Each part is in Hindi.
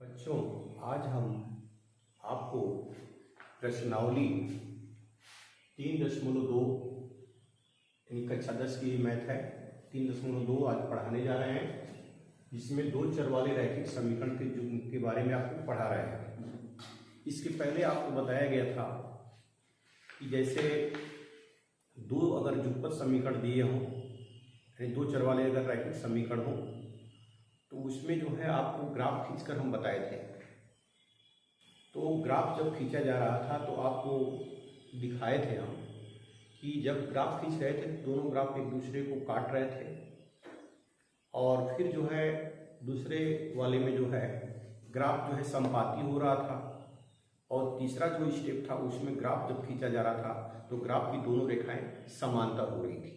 बच्चों, आज हम आपको प्रश्नावली 3.2 यानी कक्षा 10 की मैथ है 3.2 आज पढ़ाने जा रहे हैं, जिसमें दो चर वाले रैखिक समीकरण के बारे में आपको पढ़ा रहे हैं। इसके पहले आपको बताया गया था कि जैसे दो अगर जुगपत समीकरण दिए हों, यानी दो चर वाले अगर रैखिक समीकरण हो तो उसमें जो है आपको ग्राफ खींचकर हम बताए थे। तो ग्राफ जब खींचा जा रहा था तो आपको दिखाए थे हम कि जब ग्राफ खींच रहे थे दोनों ग्राफ एक दूसरे को काट रहे थे और फिर जो है दूसरे वाले में जो है ग्राफ जो है समपाती हो रहा था, और तीसरा जो स्टेप था उसमें ग्राफ जब खींचा जा रहा था तो ग्राफ की दोनों रेखाएं समांतर हो रही थी।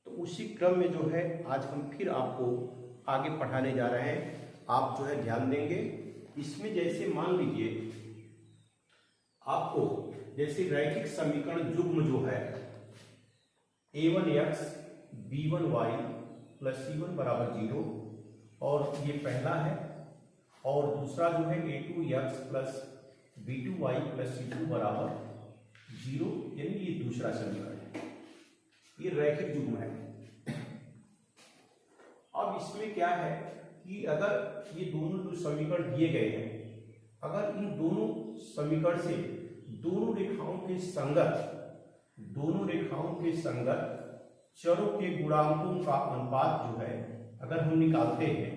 तो उसी क्रम में जो है आज हम फिर आपको आगे पढ़ाने जा रहे हैं। आप जो है ध्यान देंगे। इसमें जैसे मान लीजिए आपको जैसे रैखिक समीकरण युग्म जो है a1x b1y प्लस c1 बराबर 0, और ये पहला है, और दूसरा जो है a2x plus b2y plus c2 बराबर 0, यानी ये दूसरा समीकरण है, ये रैखिक युग्म है। अब इसमें क्या है कि अगर ये दोनों जो समीकरण दिए गए हैं, अगर इन दोनों समीकरण से दोनों रेखाओं के संगत चरों के गुणांकों का अनुपात जो है अगर हम निकालते हैं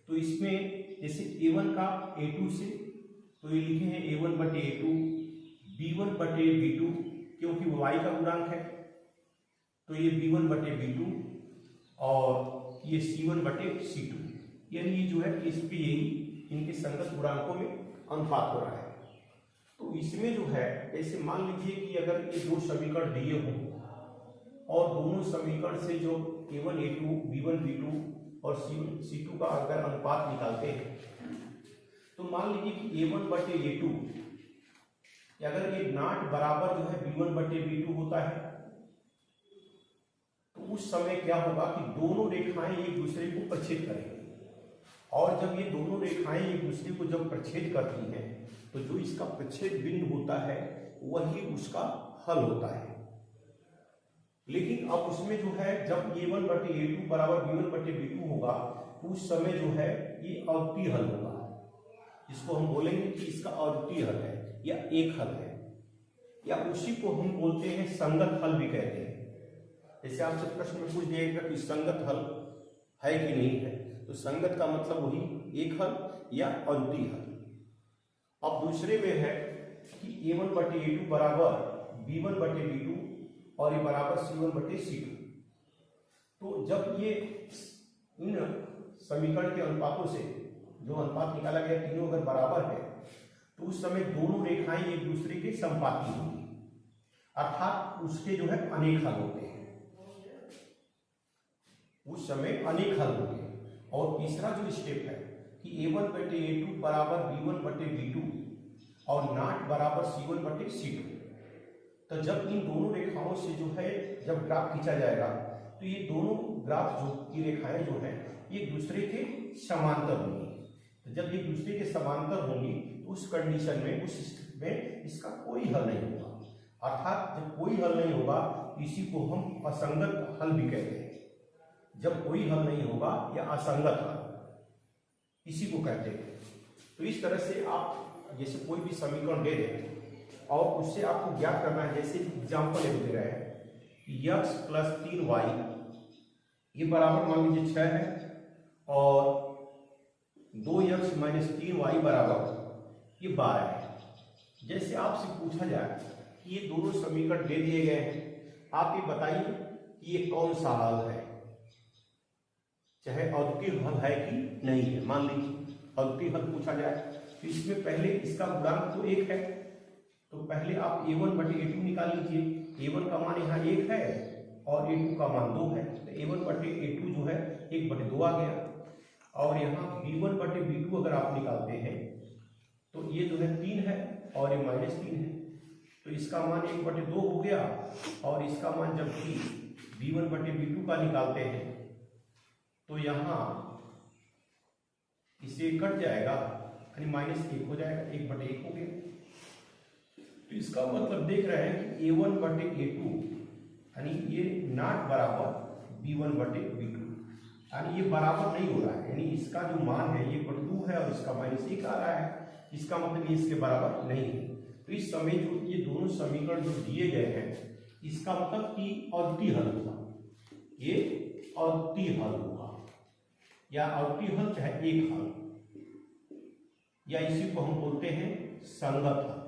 तो इसमें जैसे a1 का a2 से, तो ये लिखे हैं a1 बटे a2, b1 बटे b2, क्योंकि वो y का गुणांक है तो ये b1 बटे b2, और ये c1 बटे c2, यानी ये जो है इस पे यही इनके संगत गुणांकों में अनुपात हो रहा है। तो इसमें जो है ऐसे मान लीजिए कि अगर ये दो समीकरण दिए हों और दोनों समीकरण से जो a1 a2 b1 b2 और c1 c2 का अगर अनुपात निकालते हैं तो मान लीजिए कि a1 बटे a2 अगर ये नाट बराबर जो है b1 बटे b2 होता है तो उस समय क्या होगा कि दोनों रेखाएं एक दूसरे को प्रछेद करेंगी, और जब ये दोनों रेखाएं एक दूसरे को जब प्रछेद करती हैं तो जो इसका प्रच्छेद बिंदु होता है वही उसका हल होता है। लेकिन अब उसमें जो है जब a1 बटे a2 बराबर b1 बटे b2 होगा तो उस समय जो है ये अद्वितीय हल होगा, जिसको हम बोलेंगे कि इसका अद्वितीय हल है या एक हल है, या उसी को हम बोलते हैं संगत हल भी कहते हैं। जैसे आपसे प्रश्न में पूछ दिया कि संगत हल है कि नहीं है, तो संगत का मतलब वही एक हल या अद्वितीय हल। अब दूसरे में है कि a1 बटे a2 बराबर b1 बटे b2 और ये बराबर c1 बटे c2। तो जब ये इन समीकरण के अनुपातों से जो अनुपात निकाला गया तीनों अगर बराबर है तो उस समय दोनों रेखाएं एक दूसरे के समपाती होंगी, अर्थात उसके जो है अनेक हल होते हैं, उस समय अनेक हल होंगे। और तीसरा जो स्टेप है कि a1 बटे a2 बराबर b1 बटे b2 और नाट बराबर c1 बटे c2। तो जब इन दोनों रेखाओं से जो है जब ग्राफ खींचा जाएगा तो ये दोनों ग्राफ जो की रेखाएं जो है ये दूसरे के समांतर होंगी। तो जब ये दूसरे के समांतर होंगी तो उस कंडीशन में, उस स्थिति में इसका कोई हल नहीं होगा, अर्थात जब कोई हल नहीं होगा इसी को हम असंगत हल भी कहते हैं। जब कोई हल नहीं होगा या असंगत हल इसी को कहते हैं। तो इस तरह से आप जैसे कोई भी समीकरण दे दें और उससे आपको ज्ञात करना है, जैसे एग्जाम्पल दे रहे हैं x प्लस 3y ये बराबर मान लीजिए 6 है, और 2x माइनस 3y बराबर ये 12 है। जैसे आपसे पूछा जाए कि ये दोनों समीकरण दे दिए गए हैं, आप ये बताइए कि ये कौन सा हल है, चाहे अद्वितीय हल है कि नहीं है। मान लीजिए अद्वितीय हल पूछा जाए तो इसमें पहले इसका गुणांक तो 1 है, तो पहले आप a1 बटे a2 निकाल लीजिए। a1 का मान यहाँ 1 है और a2 का मान 2 है, तो a1 बटे a2 जो है 1 बटे 2 आ गया, और यहाँ b1 बटे b2 अगर आप निकालते हैं तो ये जो है 3 है और ये -3 है, तो इसका मान 1 बटे 2 हो गया, और इसका मान जब भी b1 बटे b2 का निकालते हैं तो यहाँ इसे कट जाएगा यानी -1 हो जाएगा, 1/1 हो गया। तो इसका मतलब देख रहे हैं कि A1/A2 यानी ये नॉट बराबर B1/B2, यानी ये बराबर नहीं हो रहा है, यानी इसका जो मान है ये 2 है और इसका -1 आ रहा है, इसका मतलब ये इसके बराबर नहीं है। तो इस समय जो ये दोनों समीकरण जो दिए गए हैं इसका मतलब कि अद्वितीय हल होगा, ये अद्वितीय हल होगा या अद्वितीय हल चाहे एक हल, या इसी को हम बोलते हैं संगत हल।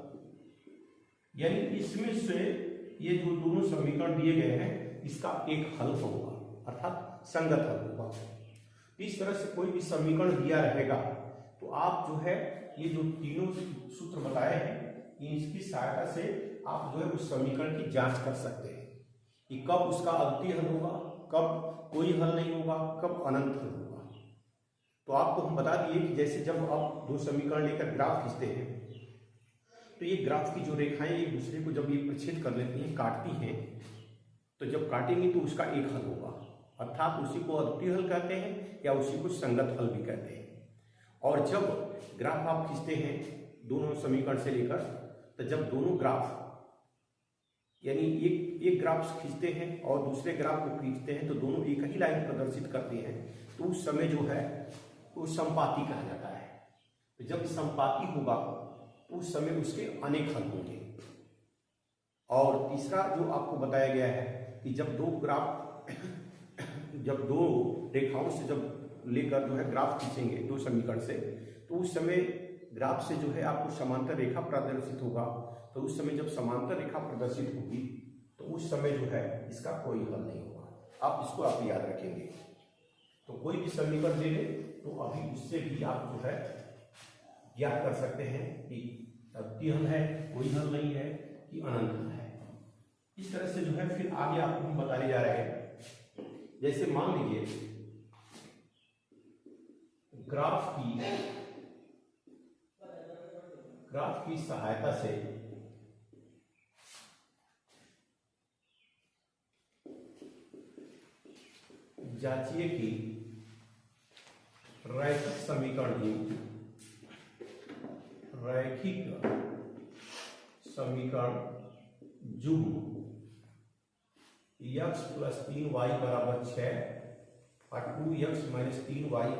यानी इसमें से ये जो दोनों समीकरण दिए गए हैं इसका एक हल होगा, अर्थात संगत हल होगा। इस तरह से कोई भी समीकरण दिया रहेगा तो आप जो है ये जो तीनों सूत्र बताए हैं इसकी सहायता से आप जो है उस समीकरण की जांच कर सकते हैं कि कब उसका अद्वितीय हल होगा, कब कोई हल नहीं होगा, कब अनंत हल होगा। तो आपको हम बता दिए कि जैसे जब आप दो समीकरण लेकर ग्राफ खींचते हैं तो ये ग्राफ की जो रेखाएं एक दूसरे को जब ये प्रच्छेद कर लेती हैं, काटती हैं, तो जब काटेंगी तो उसका एक हल होगा, अर्थात उसी को अद्वितीय हल कहते हैं या उसी को संगत हल भी कहते हैं। और जब ग्राफ आप खींचते हैं दोनों समीकरण से लेकर, तो जब दोनों ग्राफ यानी एक ग्राफ खींचते हैं और दूसरे ग्राफ को खींचते हैं तो दोनों एक ही लाइन प्रदर्शित करते हैं, तो उस समय जो है वो संपाती कहा जाता है। तो जब संपाती होगा तो उस समय उसके अनेक हल होंगे। और तीसरा जो आपको बताया गया है कि जब दो ग्राफ जब दो रेखाओं से जब लेकर जो है ग्राफ खींचेंगे दो समीकरण से, तो उस समय ग्राफ से जो है आपको समांतर रेखा प्रदर्शित होगा। तो उस समय जब समांतर रेखा प्रदर्शित होगी तो उस समय जो है इसका कोई हल नहीं होगा। आप याद रखेंगे। तो कोई भी समीकरण ले ले तो अभी उससे भी आप जो है ज्ञात कर सकते हैं कि अद्वितीय हल है, कोई हल नहीं है, कि अनंत हल है। इस तरह से जो है फिर आगे आपको हम बताने जा रहे हैं। जैसे मान लीजिए ग्राफ की सहायता से जांचिए कि रैखिक समीकरण जुग्म x + 3y = 6 और 2x - 3y =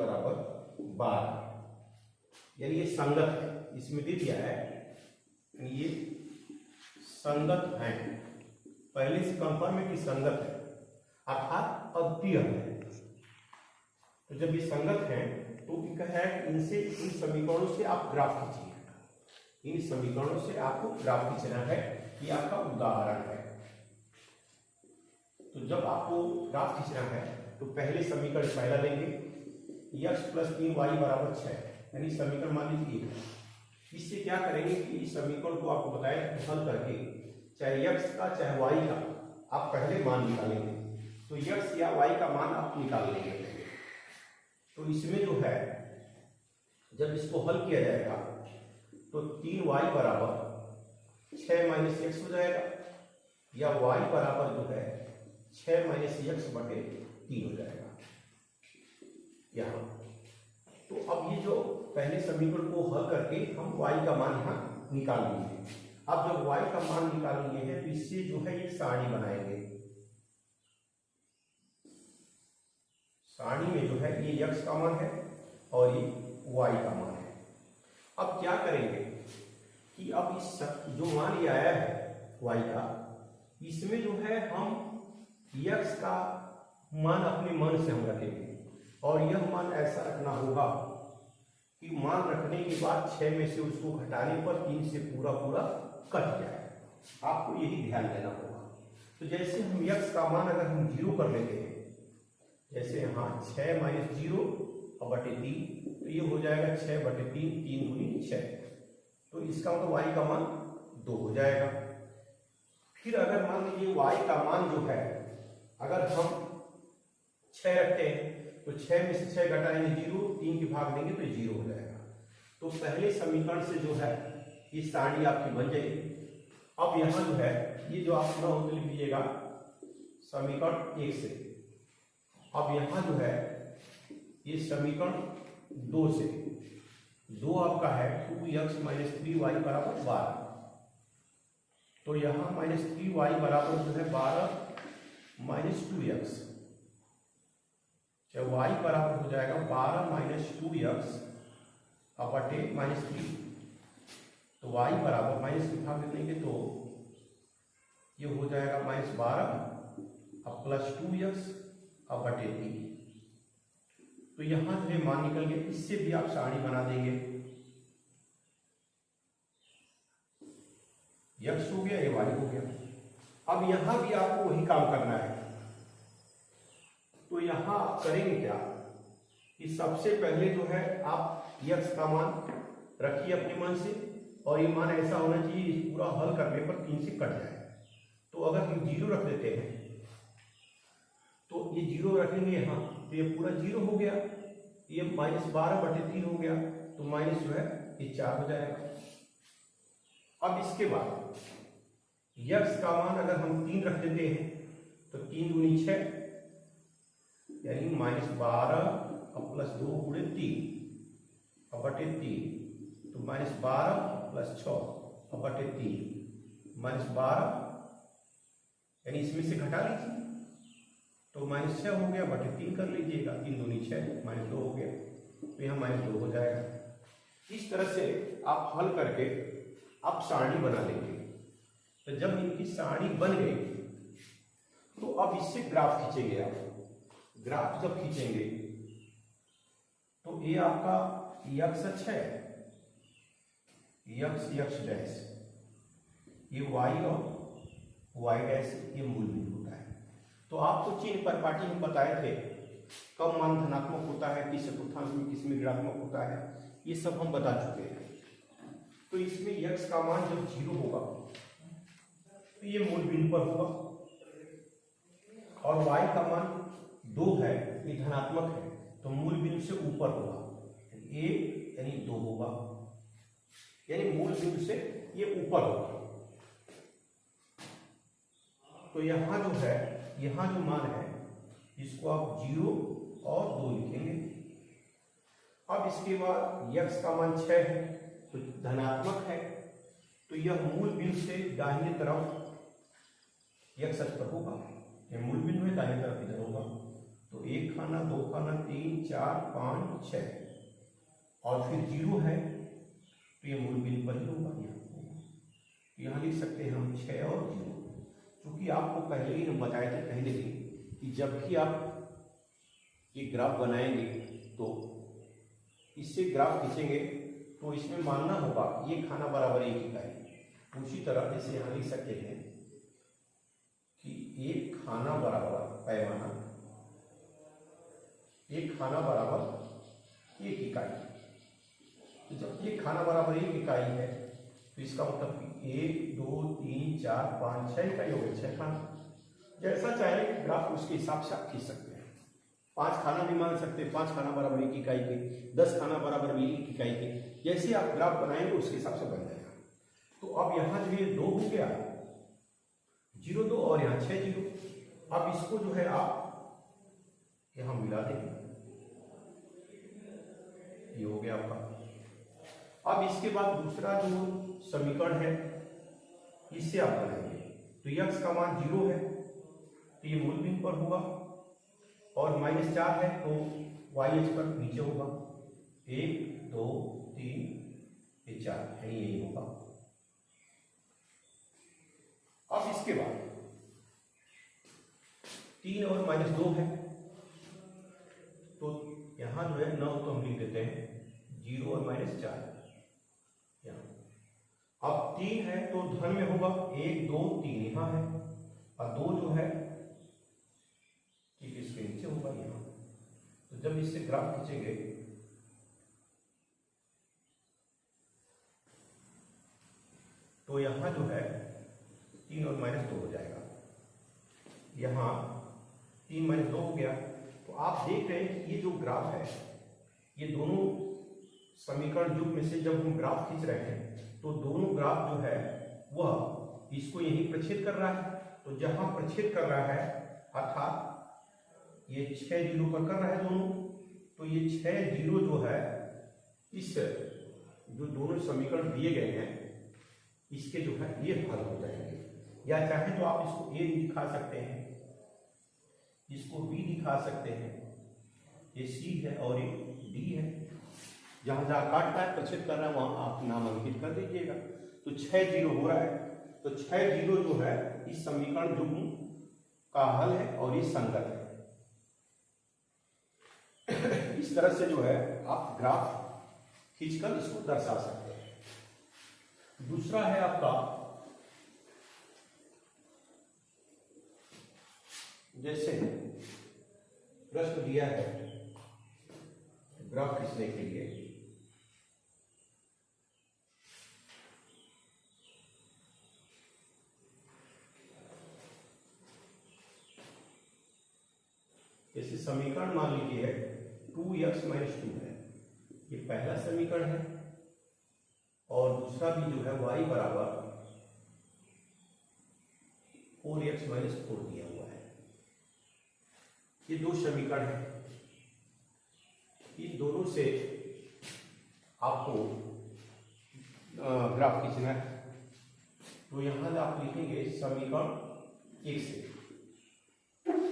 12, यानी ये संगत है। इसमें दे दिया है ये संगत है, पहले से कंफर्म है कि संगत है, अर्थात अद्वितीय है। तो जब ये संगत है तो है इनसे इन समीकरणों से आप ग्राफ खींचिए, इन समीकरणों से आपको ग्राफ खींचना है, ये आपका उदाहरण है। तो जब आपको ग्राफ खींचना है तो पहले समीकरण पहला लेंगे, x + 3y = 6, यानी समीकरण मान लीजिए। इससे क्या करेंगे कि इस समीकरण को आपको बताया हल करके चाहे x का चाहे y का आप पहले मान निकालेंगे। तो x या y का मान आप निकाल लेंगे। तो इसमें जो है जब इसको हल किया जाएगा तो 3y = 6 - x हो जाएगा, या y बराबर जो है 6 - x/3 हो जाएगा यहाँ। तो अब ये जो पहले समीकरण को हल करके हम y का मान यहाँ निकाल लेंगे। अब जब y का मान निकाल लिए हैं तो इससे जो है एक सारणी बनाएंगे। सारणी में जो है ये x का मान है और ये y का मान है। अब क्या करेंगे कि अब इस जो मान ये आया है y का, इसमें जो है हम x का मान अपने मन से हम रखेंगे और यह मान ऐसा रखना होगा कि मान रखने के बाद 6 में से उसको घटाने पर 3 से पूरा कट जाए। आपको यही ध्यान देना होगा। तो जैसे हम x का मान अगर हम 0 कर लेते हैं, जैसे यहाँ 6 - 0/3, तो ये हो जाएगा 6/3, 3 × 6, तो इसका मतलब y का मान 2 हो जाएगा। फिर अगर मान लीजिए y का मान जो है अगर हम 6 रखते हैं तो 6 में से 6 घटाएंगे 0, 3 के भाग देंगे तो 0 हो जाएगा। तो पहले समीकरण से जो है ये सारणी आपकी बन जाएगी। अब यहाँ जो है ये जो आप पूरा लिख लीजिएगा समीकरण 1 से। अब यहाँ जो है ये समीकरण 2 से, 2 आपका है 2x माइनस 3y बराबर 12। तो यहाँ माइनस 3y बराबर जो है 12 माइनस 2x, चाहे y बराबर हो जाएगा 12 माइनस 2x अपटे माइनस 3। तो y बराबर माइनस के भाग देंगे तो ये हो जाएगा माइनस 12 अब प्लस 2x अपटे 3। तो यहां जो है मान निकल गए। इससे भी आप सारणी बना देंगे, x हो गया, ये y हो गया। अब यहां भी आपको वही काम करना है। तो यहां आप करेंगे क्या कि सबसे पहले जो है आप x का मान रखिए अपने मन से, और ये मान ऐसा होना चाहिए इस पूरा हल करने पर 3 से कट जाए। तो अगर हम 0 रख देते हैं तो ये 0 रखेंगे यहाँ, तो ये पूरा 0 हो गया, ये माइनस 12/3 हो गया, तो माइनस जो है ये 4 हो जाएगा। अब इसके बाद x का मान अगर हम 3 रख देते हैं तो 3 दूनी 6, यानी माइनस 12 अब प्लस 2 गुणे 3 अब बटे 3, तो माइनस 12 प्लस 6 अब बटे 3 माइनस 12, यानी इसमें से घटा लीजिए तो माइनस 6 हो गया, बटे 3 कर लीजिएगा, 3 दूनी 6 माइनस 2 हो गया, तो यहाँ माइनस 2 हो जाएगा। इस तरह से आप हल करके आप सारणी बना लेंगे। तो जब इनकी सारणी बन गई तो अब इससे ग्राफ खींचेंगे आप। ग्राफ जब खींचेंगे तो ये आपका x अक्ष है, x डैश, ये y और y डैश, ये मूल बिंदु होता है। तो आपको चिन्ह परिपाटी हम बताए थे, कब मान धनात्मक होता है, किस चतुर्थांश में किस में ऋणात्मक होता है, ये सब हम बता चुके हैं। तो इसमें x का मान जब 0 होगा तो ये मूल बिंदु पर होगा, और y का मान 2 है, ये धनात्मक है, तो मूल बिंदु से ऊपर होगा, 1 यानी 2 होगा, यानी मूल बिंदु से ये ऊपर होगा। तो यहाँ जो है, यहाँ जो मान है इसको आप 0 और 2 लिखेंगे। अब इसके बाद x का मान 6 है तो धनात्मक है, तो यह मूल बिंदु से दाहिने तरफ x अक्ष पर होगा, यह मूल बिंदु है, दाहिने तरफ इधर होगा। तो 1 खाना, 2 खाना, 3 4 5 6, और फिर 0 है तो ये मूल बिंदु पर ही होगा। यहाँ लिख सकते हैं हम 6 और 0, क्योंकि आपको पहले ही हम बताए थे पहले ही कि जब भी आप ये ग्राफ बनाएंगे तो इससे ग्राफ खींचेंगे तो इसमें मानना होगा ये खाना बराबर 1 इकाई। उसी तरह जैसे यहाँ लिख सकते हैं कि एक खाना बराबर पैमाना, एक खाना बराबर 1 इकाई। तो जब एक खाना बराबर 1 इकाई है तो इसका मतलब 1 2 3 4 5 6 इकाई हो गई, 6 खाना। जैसा चाहे ग्राफ उसके हिसाब से आप खींच सकते हैं। 5 खाना भी मान सकते हैं, 5 खाना बराबर 1 इकाई के, 10 खाना बराबर भी 1 इकाई के। जैसे आप ग्राफ बनाएंगे उसके हिसाब से बन जाएगा। तो अब यहाँ जो ये 2 हो गया, 0 2, और यहाँ 6 0। अब इसको जो है आप यहाँ मिला देंगे, ये हो गया आपका। अब इसके बाद दूसरा जो समीकरण है इससे आप बनाएंगे। तो x का मान 0 है तो ये मूल बिंदु पर होगा, और -4 है तो y अक्ष पर नीचे होगा। 1 2 3 ये 4, यानी यही होगा। अब इसके बाद 3 और -2 है, तो यहां जो है 9 तो हम लिख देते हैं 0 और -4। अब 3 है तो धन में होगा, 1 2 3 यहाँ है, और 2 जो है ठीक इसके नीचे होगा यहाँ। तो जब इससे ग्राफ खींचेंगे तो यहाँ जो है 3 और -2 हो जाएगा, यहाँ 3 -2 हो गया। तो आप देख रहे हैं कि ये जो ग्राफ है, ये दोनों समीकरण युग में से जब हम ग्राफ खींच रहे हैं तो दोनों ग्राफ जो है वह इसको यहीं प्रच्छेद कर रहा है। तो जहां प्रच्छेद कर रहा है अर्थात ये 6 0 पर कर रहा है दोनों, तो ये 6 0 जो है इस जो दोनों समीकरण दिए गए हैं इसके जो है ये हल हो जाएंगे। या चाहे तो आप इसको ए दिखा सकते हैं, इसको बी दिखा सकते हैं, ये सी है और ये डी है। जहां जहां काट रहा है प्रच्छेद कर रहा है वहां आप नामांकित कर दीजिएगा। तो 6 जीरो हो रहा है, तो 6 जीरो जो है इस समीकरण युग्म का हल है और ये संगत है। इस तरह से जो है आप ग्राफ खींचकर इसको दर्शा सकते हैं। दूसरा है आपका, जैसे प्रश्न दिया है ग्राफ खींचने के लिए, जैसे समीकरण मान लीजिए 2x - 2 है, ये पहला समीकरण है, और दूसरा भी जो है y बराबर 4x - 4 दिया हुआ है। ये दो समीकरण है, इन दोनों से आपको ग्राफ खींचना है। तो यहां आप लिखेंगे समीकरण 1 से,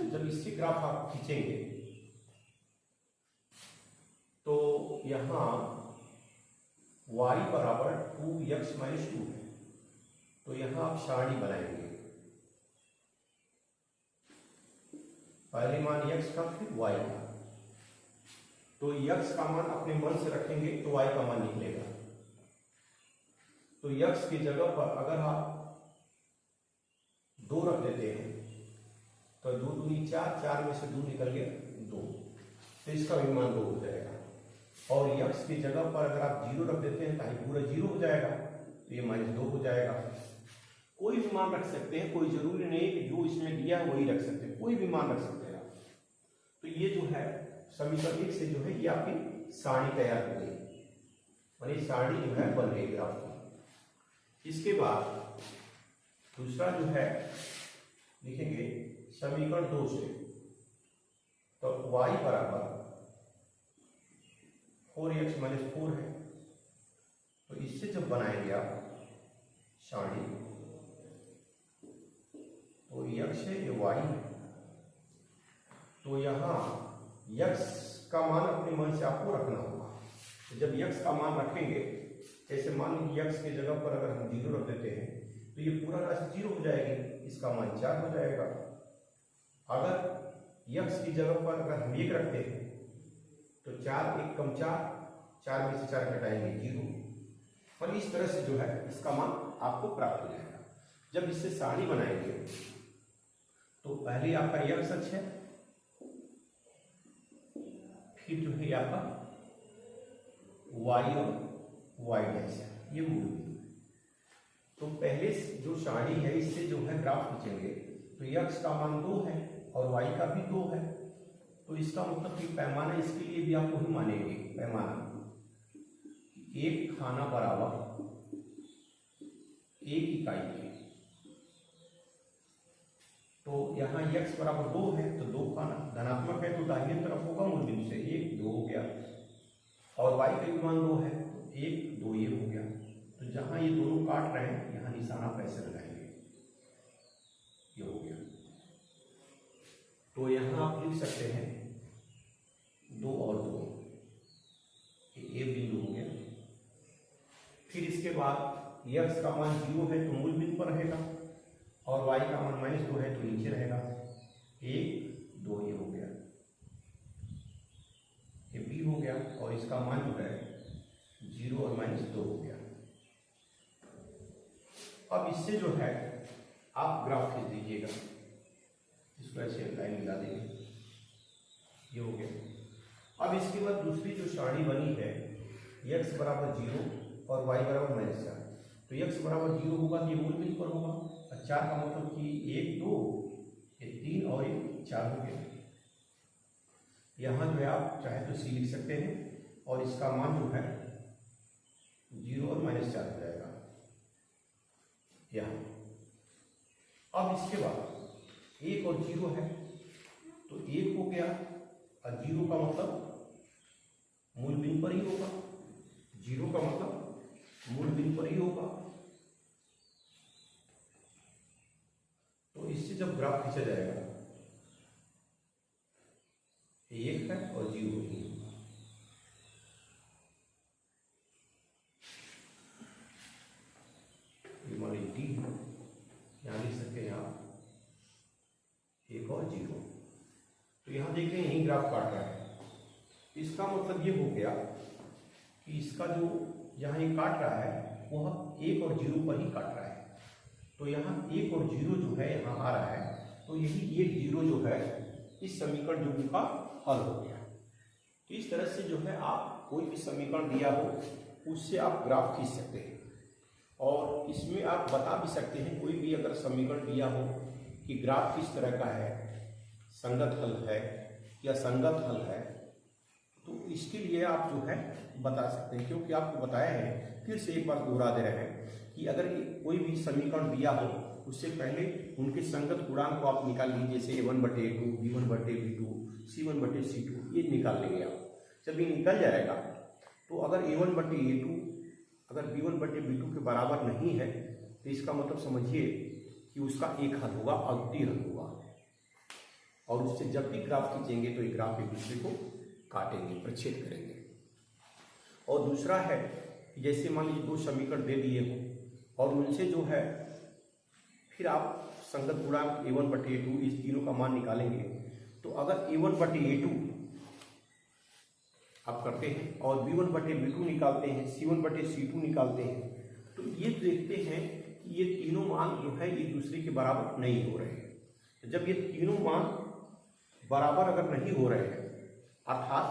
जब इससे ग्राफ आप खींचेंगे तो यहां y बराबर 2x - 2 है, तो यहां आप सारणी बनाएंगे, पहले मान x का फिर y का। तो x का मान अपने मन से रखेंगे तो y का मान निकलेगा। तो x की जगह पर अगर आप 2 रख देते हैं तो 2 दूनी 4, 4 में से 2 निकल गया 2, तो इसका भी मान 2 हो जाएगा। और x की जगह पर अगर आप 0 रख देते हैं तो ये पूरा 0 हो जाएगा, तो ये -2 हो जाएगा। कोई भी मान रख सकते हैं, कोई जरूरी नहीं कि जो इसमें दिया है वही रख सकते हैं, कोई भी मान रख सकते हैं आप। तो ये जो है समीकरण 1 से जो है ये आपकी सारणी तैयार हो गई, और ये सारणी जो है बन गई ग्राफ की। इसके बाद दूसरा जो है लिखेंगे समीकरण 2 से, तो y बराबर 4x - 4 है, तो इससे जब बनाएंगे आप सारणी, तो x है ये y है, तो यहाँ x का मान अपने मन से आपको रखना होगा। तो जब x का मान रखेंगे, जैसे मान लीजिए x की जगह पर अगर हम 0 रख देते हैं तो ये पूरा राशि 0 हो जाएगी, इसका मान 4 हो जाएगा। अगर x की जगह पर अगर हम 1 रखते हैं तो 4 1 कम 4, 4 में से 4 घटाएंगे 0, और इस तरह से जो है इसका मान आपको प्राप्त हो जाएगा। जब इससे सारणी बनाएंगे तो पहले आपका x अक्ष है, फिर जो है आपका y और y डैश है, ये मूल बिंदु है। तो पहले जो सारणी है इससे जो है ग्राफ खींचेंगे, तो x का मान 2 है और y का भी 2 है, तो इसका मतलब कि पैमाना इसके लिए भी आप वही मानेंगे, पैमाना एक खाना बराबर 1 इकाई है। तो यहाँ x बराबर 2 है, तो 2 खाना धनात्मक है तो दाहिने तरफ होगा मूल बिंदु से 1 2 हो गया, और y का भी मान 2 है तो 1 2 ये हो गया। तो जहां ये दोनों काट रहे हैं यहाँ निशान आप ऐसे लगाएंगे, ये हो गया। तो यहाँ आप लिख सकते हैं 2 और 2, ये बिंदु हो गया। फिर इसके बाद x का मान 0 है तो मूल बिंदु पर रहेगा, और y का मान -2 है तो नीचे रहेगा, 1 2 ये हो गया, ये b हो गया, और इसका मान जो है 0 और -2 हो गया। अब इससे जो है आप ग्राफ खींच दीजिएगा, इसको ऐसे लाइन मिला देंगे, ये हो गया। अब इसके बाद दूसरी जो सारणी बनी है x बराबर 0 और y बराबर -4, तो x बराबर 0 होगा तो ये मूल बिंदु पर होगा, और 4 का मतलब कि 1 2 ये 3 और ये 4 हो गया। यहाँ जो है आप चाहे तो c लिख सकते हैं, और इसका मान जो है 0 और -4 हो जाएगा यहाँ। अब इसके बाद 1 और 0 है, तो 1 हो गया, और 0 का मतलब मूल बिंदु पर ही होगा, 0 का मतलब मूल बिंदु पर ही होगा। तो इससे जब ग्राफ खींचा जाएगा, 1 है और 0 ही होगा। ये मान डी है, यहाँ लिख सकते हैं आप 1 और 0। तो यहाँ देख रहे हैं यही ग्राफ काट रहा है। इसका मतलब ये हो गया कि इसका जो यहाँ ये काट रहा है वह 1 और 0 पर ही काट रहा है। तो यहाँ 1 और 0 जो है यहाँ आ रहा है, तो यही 1 0 जो है इस समीकरण जो का हल हो गया। तो इस तरह से जो है आप कोई भी समीकरण दिया हो उससे आप ग्राफ खींच सकते हैं, और इसमें आप बता भी सकते हैं कोई भी अगर समीकरण दिया हो कि ग्राफ किस तरह का है, संगत हल है या संगत हल है, तो इसके लिए आप जो है बता सकते हैं। क्योंकि आपको बताया है, फिर से एक बार दोहरा दे रहे हैं कि अगर कोई भी समीकरण दिया हो उससे पहले उनके संगत गुणांक को आप निकाल लीजिए, जैसे A1/A2, B1/B2, C1/C2, ये निकाल लेंगे आप। जब ये निकल जाएगा तो अगर A1/A2 अगर B1/B2 के बराबर नहीं है तो इसका मतलब समझिए कि उसका एक हल होगा, अद्वितीय हल होगा, और उससे जब भी ग्राफ खींचेंगे तो ये ग्राफ एक दूसरे को काटेंगे, प्रच्छेद करेंगे। और दूसरा है कि जैसे मान लीजिए 2 समीकरण दे दिए हो और उनसे जो है फिर आप संगत गुणांक A1/A2 इस तीनों का मान निकालेंगे। तो अगर A1/A2 आप करते हैं और B1/B2 निकालते हैं, C1/C2 निकालते हैं, तो ये देखते हैं कि ये तीनों मान जो है एक दूसरे के बराबर नहीं हो रहे हैं। जब ये तीनों मान बराबर अगर नहीं हो रहे हैं, अर्थात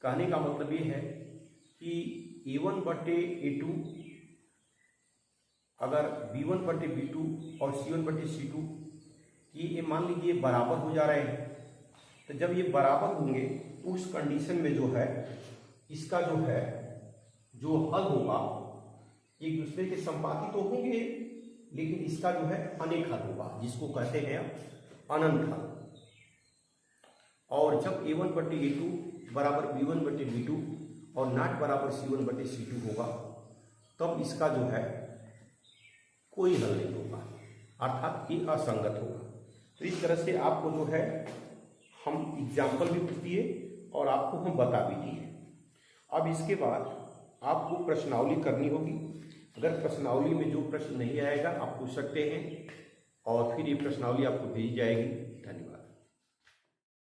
कहने का मतलब ये है कि A1/A2 अगर B1/B2 और C1/C2 ये मान लीजिए बराबर हो जा रहे हैं, तो जब ये बराबर होंगे तो उस कंडीशन में जो है इसका जो है जो हल होगा एक दूसरे के संपाती तो होंगे, लेकिन इसका जो है अनेक हल होगा, जिसको कहते हैं अनंत हल। और जब A1/A2 बराबर B1/B2 और नॉट बराबर C1/C2 होगा, तब इसका जो है कोई हल नहीं होगा, अर्थात ये असंगत होगा। तो इस तरह से आपको जो है हम एग्जाम्पल भी पूछ दिए और आपको हम बता भी दिए। अब इसके बाद आपको प्रश्नावली करनी होगी। अगर प्रश्नावली में जो प्रश्न नहीं आएगा आप पूछ सकते हैं, और फिर ये प्रश्नावली आपको भेजी जाएगी।